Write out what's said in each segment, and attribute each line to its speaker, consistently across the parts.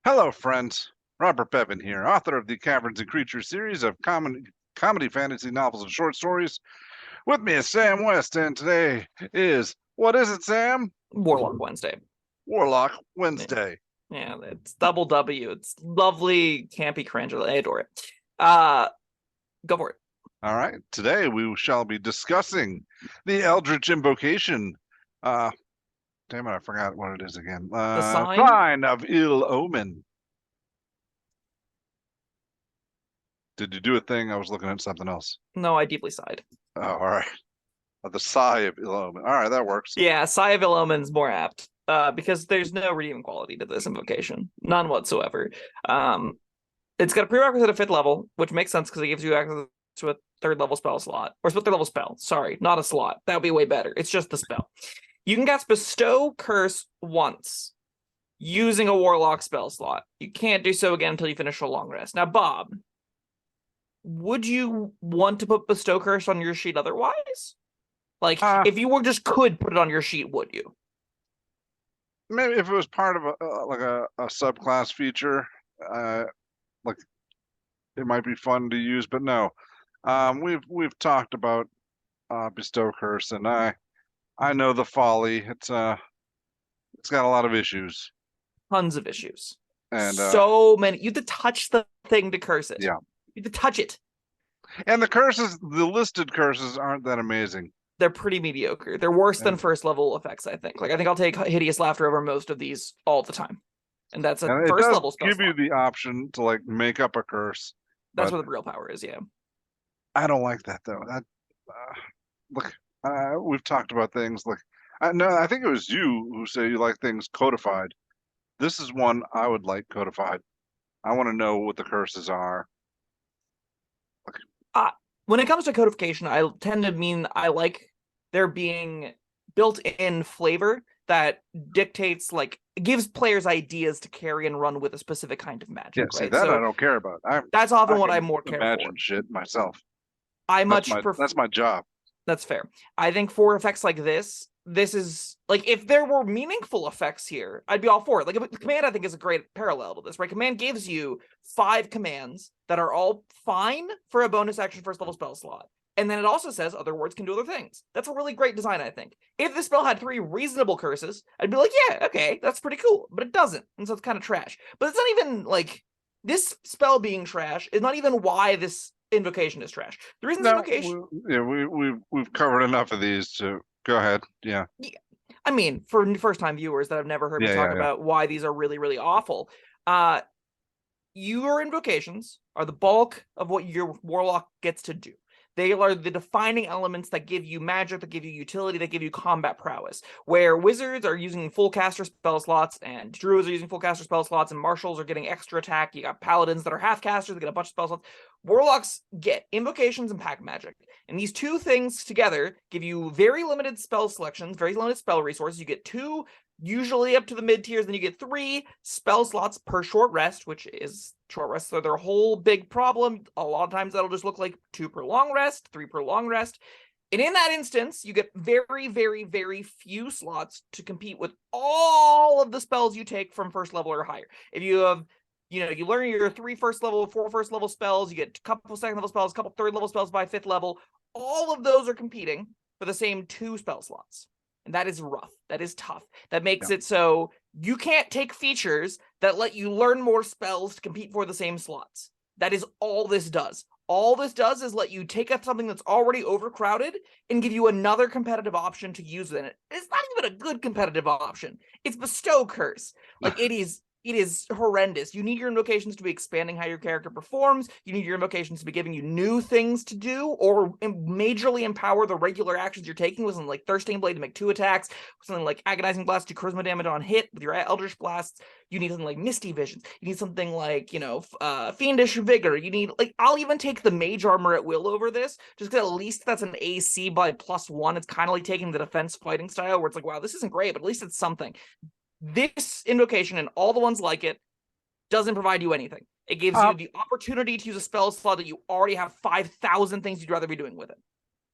Speaker 1: Hello, friends. Robert Bevan here, author of the Caverns and Creatures series of comedy fantasy novels and short stories. With me is Sam West, and today is, what is it, Sam?
Speaker 2: Warlock Wednesday.
Speaker 1: Warlock
Speaker 2: Yeah,
Speaker 1: Wednesday.
Speaker 2: yeah, it's double W. It's lovely, campy cringe. I adore it. Uh, go for it.
Speaker 1: All right, today we shall be discussing the Eldritch Invocation. Uh, Damn it, I forgot what it is again.
Speaker 2: The sign?
Speaker 1: Sign of Ill Omen. Did you do a thing? I was looking at something else.
Speaker 2: No, I deeply sighed.
Speaker 1: Oh, all right. The Sigh of Ill Omen. All right, that works.
Speaker 2: Yeah, Sigh of Ill-Omen's more apt. Because there's no redeeming quality to this invocation, none whatsoever. It's got a prerequisite of 5th level, which makes sense because it gives you access to a 3rd level spell slot, or 3rd level spell. Sorry, not a slot. That would be way better. It's just the spell. You can cast Bestow Curse once using a Warlock spell slot. You can't do so again until you finish a long rest. Now, Bob, would you want to put Bestow Curse on your sheet otherwise? Like, if you could put it on your sheet, would you?
Speaker 1: Maybe if it was part of a subclass feature, like it might be fun to use. But no, we've talked about Bestow Curse, and I know the folly. It's got a lot of issues.
Speaker 2: Tons of issues.
Speaker 1: And
Speaker 2: so many. You have to touch the thing to curse it.
Speaker 1: Yeah.
Speaker 2: You have to touch it.
Speaker 1: And the listed curses aren't that amazing.
Speaker 2: They're pretty mediocre. They're worse than 1st level effects, I think. Like, I think I'll take Hideous Laughter over most of these all the time. And that's a 1st level spell
Speaker 1: give you the option to, like, make up a curse.
Speaker 2: That's where the real power is, yeah.
Speaker 1: I don't like that, though. Look, we've talked about things like... no, I think it was you who said you like things codified. This is one I would like codified. I want to know what the curses are.
Speaker 2: When it comes to codification, I tend to mean I like there being built-in flavor that dictates, like, gives players ideas to carry and run with a specific kind of magic.
Speaker 1: Yeah, see, that I don't care about.
Speaker 2: That's often what I more care for.
Speaker 1: Imagine shit myself.
Speaker 2: That's
Speaker 1: my job.
Speaker 2: That's fair. I think for effects like this is, like, if there were meaningful effects here, I'd be all for it. Like, Command, I think, is a great parallel to this, right? Command gives you 5 commands that are all fine for a bonus action 1st level spell slot. And then it also says other words can do other things. That's a really great design, I think. If the spell had 3 reasonable curses, I'd be like, yeah, okay, that's pretty cool. But it doesn't, and so it's kind of trash. But it's not even, like, this spell being trash is not even why this invocation is trash. The reason invocation...
Speaker 1: we've covered enough of these to... Go ahead. Yeah.
Speaker 2: I mean, for first-time viewers that have never heard me talk about why these are really, really awful, your invocations are the bulk of what your Warlock gets to do. They are the defining elements that give you magic, that give you utility, that give you combat prowess. Where Wizards are using full caster spell slots, and Druids are using full caster spell slots, and Marshals are getting extra attack. You got Paladins that are half casters, they get a bunch of spell slots. Warlocks get invocations and pack magic. And these two things together give you very limited spell selections, very limited spell resources. You get 2, usually up to the mid-tiers, then you get 3 spell slots per short rest, which is... short rests are their whole big problem. A lot of times that'll just look like 2 per long rest, 3 per long rest. And in that instance, you get very, very, very few slots to compete with all of the spells you take from 1st level or higher. If you have, you learn your 3 1st level, 4 1st level spells, you get a couple 2nd level spells, a couple 3rd level spells by 5th level. All of those are competing for the same 2 spell slots. And that is rough. That is tough. That makes it so you can't take features that let you learn more spells to compete for the same slots. That is all this does. All this does is let you take up something that's already overcrowded and give you another competitive option to use in it. It's not even a good competitive option. It's Bestow Curse. Like, it is horrendous. You need your invocations to be expanding how your character performs. You need your invocations to be giving you new things to do, or majorly empower the regular actions you're taking with something like Thirsting Blade to make 2 attacks, something like Agonizing Blast to do charisma damage on hit with your Eldritch Blasts. You need something like Misty Visions. You need something like, Fiendish Vigor. You need, like, I'll even take the Mage Armor at will over this, just because at least that's an AC by +1. It's kind of like taking the defense fighting style, where it's like, wow, this isn't great, but at least it's something. This invocation and all the ones like it doesn't provide you anything. It gives you the opportunity to use a spell slot that you already have 5,000 things you'd rather be doing with it.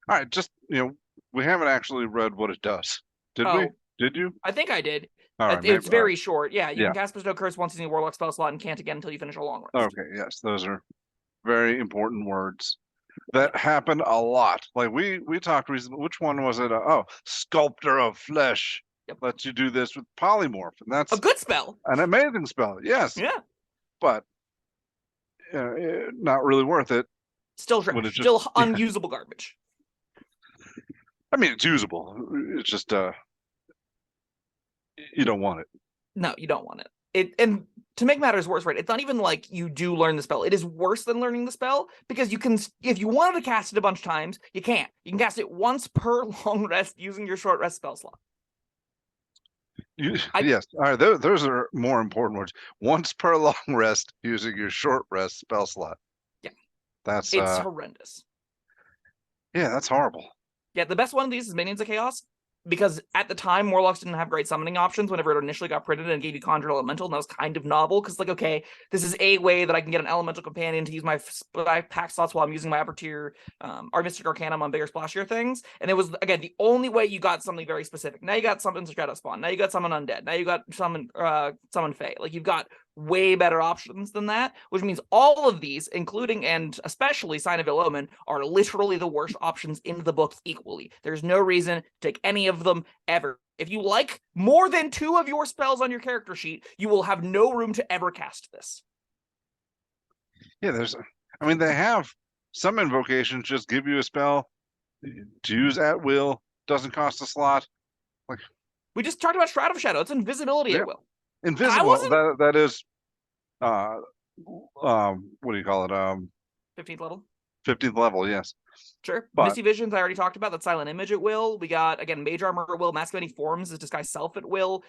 Speaker 1: All right, just, we haven't actually read what it does. Did we? Did you?
Speaker 2: I think I did.
Speaker 1: All right,
Speaker 2: It's
Speaker 1: all right.
Speaker 2: very short. Yeah, you
Speaker 1: Yeah.
Speaker 2: can cast Bestow Curse once using a Warlock spell slot and can't again until you finish a long rest.
Speaker 1: Okay, yes, those are very important words that happen a lot. Like we talked recently. Which one was it? Oh, Sculptor of Flesh.
Speaker 2: Yep.
Speaker 1: Lets you do this with polymorph, and that's
Speaker 2: A good spell.
Speaker 1: an amazing spell. Yes.
Speaker 2: Yeah.
Speaker 1: But not really worth it.
Speaker 2: Still trash.
Speaker 1: When it just-
Speaker 2: Still unusable garbage.
Speaker 1: I mean, it's usable. It's just you don't want it.
Speaker 2: No, you don't want it. And to make matters worse, right? It's not even like you do learn the spell. It is worse than learning the spell because you can, if you wanted to cast it a bunch of times, you can't. You can cast it once per long rest using your short rest spell slot.
Speaker 1: Yes. All right. Those are more important words. Once per long rest using your short rest spell slot.
Speaker 2: Yeah.
Speaker 1: That's
Speaker 2: it's horrendous.
Speaker 1: Yeah, that's horrible.
Speaker 2: Yeah, the best one of these is Minions of Chaos, because at the time, Warlocks didn't have great summoning options whenever it initially got printed and gave you Conjure Elemental, and that was kind of novel, because, like, okay, this is a way that I can get an Elemental Companion to use my pack slots while I'm using my upper tier Mystic Arcanum on bigger, splashier things, and it was, again, the only way you got something very specific. Now you got Summon Shadow Spawn, now you got Summon Undead, now you got Summon Fae. Like, you've got way better options than that, which means all of these, including and especially Sign of Ill Omen, are literally the worst options in the books equally. There's no reason to take any of them ever. If you like more than 2 of your spells on your character sheet, you will have no room to ever cast this.
Speaker 1: Yeah, I mean, they have some invocations just give you a spell to use at will, doesn't cost a slot. Like
Speaker 2: we just talked about Shroud of Shadow. It's invisibility at will.
Speaker 1: Invisible. That is what do you call it?
Speaker 2: 15th level.
Speaker 1: 15th level, yes.
Speaker 2: Sure.
Speaker 1: But
Speaker 2: Misty Visions, I already talked about. That Silent Image at will. We got, again, Mage Armor at will. Mask of Many Forms is Disguise Self at will.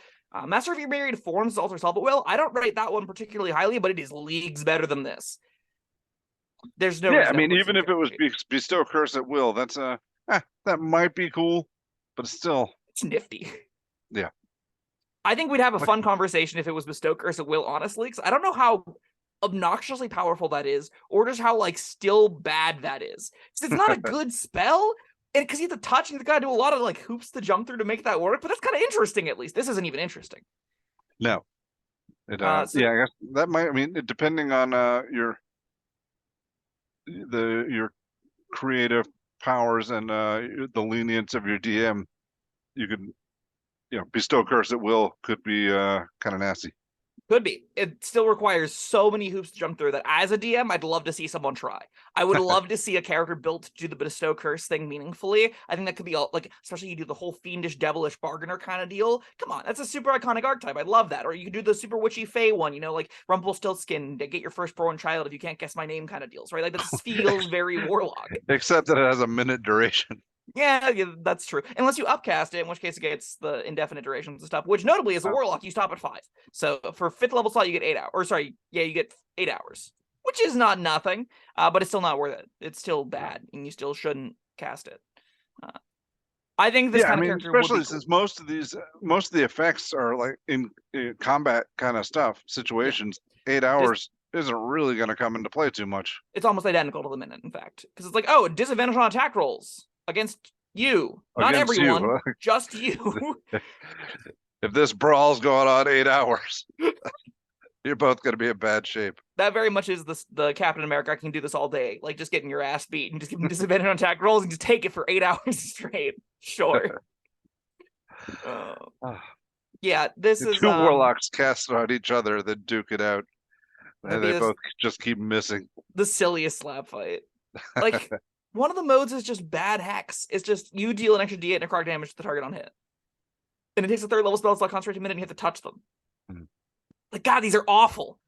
Speaker 2: Master of Your Myriad Forms is Alter Self at will. I don't rate that one particularly highly, but it is leagues better than this. There's no
Speaker 1: I mean, even if it was Bestow Curse at will, that's that might be cool, but
Speaker 2: it's nifty.
Speaker 1: Yeah.
Speaker 2: I think we'd have a fun conversation if it was Bestow Curse at will, honestly, because I don't know how obnoxiously powerful that is, or just how, like, still bad that is. Because it's not a good spell, and because you have to touch and you gotta do a lot of, like, hoops to jump through to make that work, but that's kind of interesting, at least. This isn't even interesting.
Speaker 1: No. It yeah, I guess that might, I mean, depending on your creative powers and the lenience of your DM, you could, Bestow Curse at will could be kind of nasty.
Speaker 2: Could be. It still requires so many hoops to jump through that as a DM, I'd love to see someone try. I would love to see a character built to do the Bestow Curse thing meaningfully. I think that could be all, like, especially you do the whole fiendish, devilish bargainer kind of deal. Come on, that's a super iconic archetype. I'd love that. Or you could do the super witchy Fae one, like Rumpelstiltskin to get your firstborn child if you can't guess my name kind of deals, right? Like, this feels very Warlock.
Speaker 1: Except that it has a minute duration.
Speaker 2: Yeah, that's true. Unless you upcast it, in which case it gets the indefinite durations and stuff, which notably as a Warlock, you stop at 5. So for 5th level slot, you get 8 hours. Or sorry, yeah, you get 8 hours, which is not nothing, but it's still not worth it. It's still bad, and you still shouldn't cast it. I think this kind of character
Speaker 1: especially
Speaker 2: would be
Speaker 1: since most of the effects are like in combat kind of stuff, situations, 8 hours isn't really going to come into play too much.
Speaker 2: It's almost identical to the minute, in fact. Because it's like, oh, disadvantage on attack rolls. Against you, not everyone, just you.
Speaker 1: If this brawl's going on 8 hours, you're both going to be in bad shape.
Speaker 2: That very much is the Captain America. I can do this all day, like just getting your ass beat and just giving disadvantage on attack rolls and just take it for 8 hours straight. Sure. Yeah, this is
Speaker 1: 2 warlocks cast it on each other, then duke it out, and they both just keep missing.
Speaker 2: The silliest slap fight, like. One of the modes is just bad hex. It's just you deal an extra D8 necrotic damage to the target on hit. And it takes a 3rd level spell slot concentrate a minute and you have to touch them. Like, God, these are awful.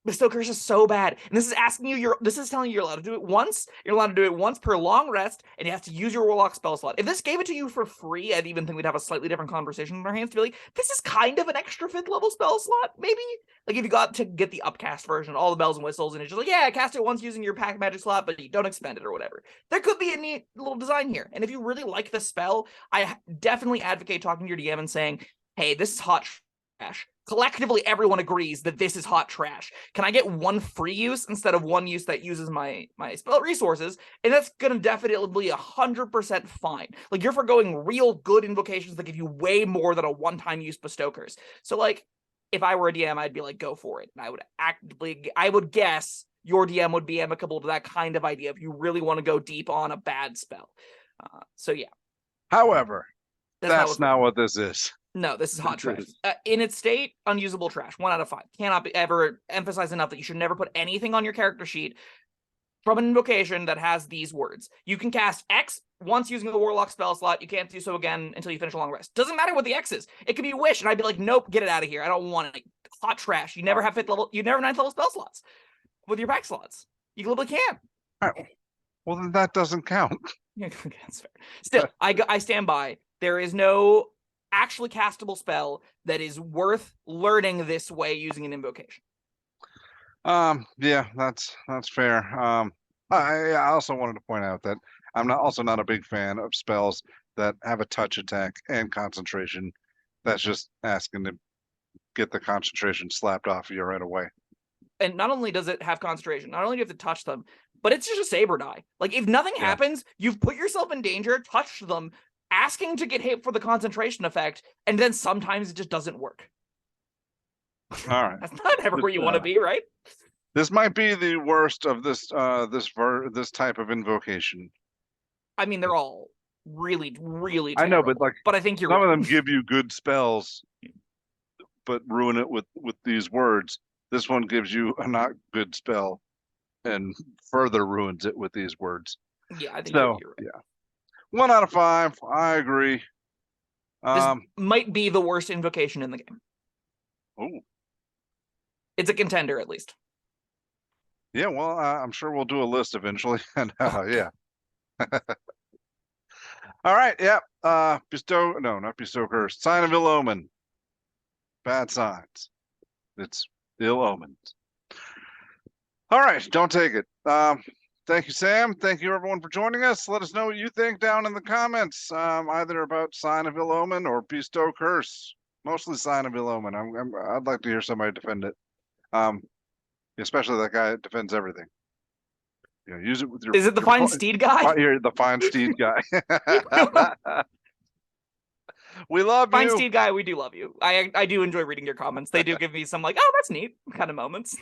Speaker 2: Bestow Curse is so bad. And this is asking you, this is telling you you're allowed to do it once. You're allowed to do it once per long rest, and you have to use your Warlock spell slot. If this gave it to you for free, I'd even think we'd have a slightly different conversation in our hands to be like, this is kind of an extra 5th level spell slot, maybe? Like, if you got to get the upcast version, all the bells and whistles, and it's just like, yeah, cast it once using your pack magic slot, but you don't expend it or whatever. There could be a neat little design here. And if you really like the spell, I definitely advocate talking to your DM and saying, hey, this is hot Collectively, everyone agrees that this is hot trash. Can I get one free use instead of one use that uses my spell resources? And that's gonna definitely be 100% fine. Like, you're forgoing real good invocations that give you way more than a one-time use bestow curse. So, like, if I were a DM, I'd be like, go for it. And I would guess your DM would be amicable to that kind of idea if you really want to go deep on a bad spell. So yeah.
Speaker 1: However, that's not what this is.
Speaker 2: No, this is hot trash. In its state, unusable trash. 1 out of 5. Cannot be ever emphasized enough that you should never put anything on your character sheet from an invocation that has these words. You can cast X once using the Warlock spell slot. You can't do so again until you finish a long rest. Doesn't matter what the X is. It could be Wish, and I'd be like, nope, get it out of here. I don't want it. Hot trash. You never have 5th level. You never have 9th level spell slots with your pack slots. You literally can.
Speaker 1: All right. Well, then that doesn't count.
Speaker 2: Yeah, that's fair. Still, I stand by. There is no actually castable spell that is worth learning this way using an invocation.
Speaker 1: Yeah, that's fair. I also wanted to point out that I'm not a big fan of spells that have a touch attack and concentration. That's just asking to get the concentration slapped off of you right away.
Speaker 2: And not only does it have concentration, not only do you have to touch them, but it's just a saber die. Like, if nothing happens, you've put yourself in danger, touched them, asking to get hit for the concentration effect, and then sometimes it just doesn't work.
Speaker 1: All right.
Speaker 2: That's not ever where you want to be, right?
Speaker 1: This might be the worst of this type of invocation.
Speaker 2: I mean, they're all really, really
Speaker 1: terrible. I know, but
Speaker 2: I think you're
Speaker 1: some of them give you good spells, but ruin it with these words. This one gives you a not good spell and further ruins it with these words.
Speaker 2: Yeah, I think you're right.
Speaker 1: Yeah. 1 out of 5. I agree.
Speaker 2: This might be the worst invocation in the game.
Speaker 1: Oh.
Speaker 2: It's a contender, at least.
Speaker 1: Yeah, well, I'm sure we'll do a list eventually. And yeah. All right, yeah. Not bestow curse. Sign of ill omen. Bad signs. It's ill omens. All right, don't take it. Thank you, Sam. Thank you, everyone, for joining us. Let us know what you think down in the comments, either about Sign of Ill Omen or Bestow Curse. Mostly Sign of Ill Omen. I'd like to hear somebody defend it, especially that guy that defends everything. You know, use it with your.
Speaker 2: Is it the Fine Steed guy?
Speaker 1: You're the Fine Steed guy. We love you.
Speaker 2: Fine Steed guy, we do love you. I do enjoy reading your comments. They do give me some, like, oh, that's neat kind of moments.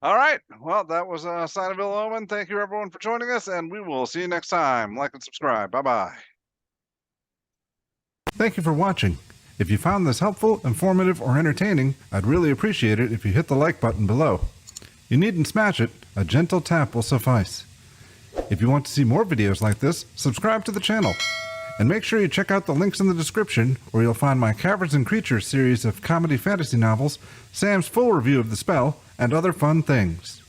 Speaker 1: All right. Well, that was a Sign of Ill Omen. Thank you, everyone, for joining us, and we will see you next time. Like and subscribe. Bye-bye. Thank you for watching. If you found this helpful, informative, or entertaining, I'd really appreciate it if you hit the like button below. You needn't smash it. A gentle tap will suffice. If you want to see more videos like this, subscribe to the channel. And make sure you check out the links in the description, where you'll find my Caverns Creatures series of comedy fantasy novels, Sam's full review of the spell, and other fun things.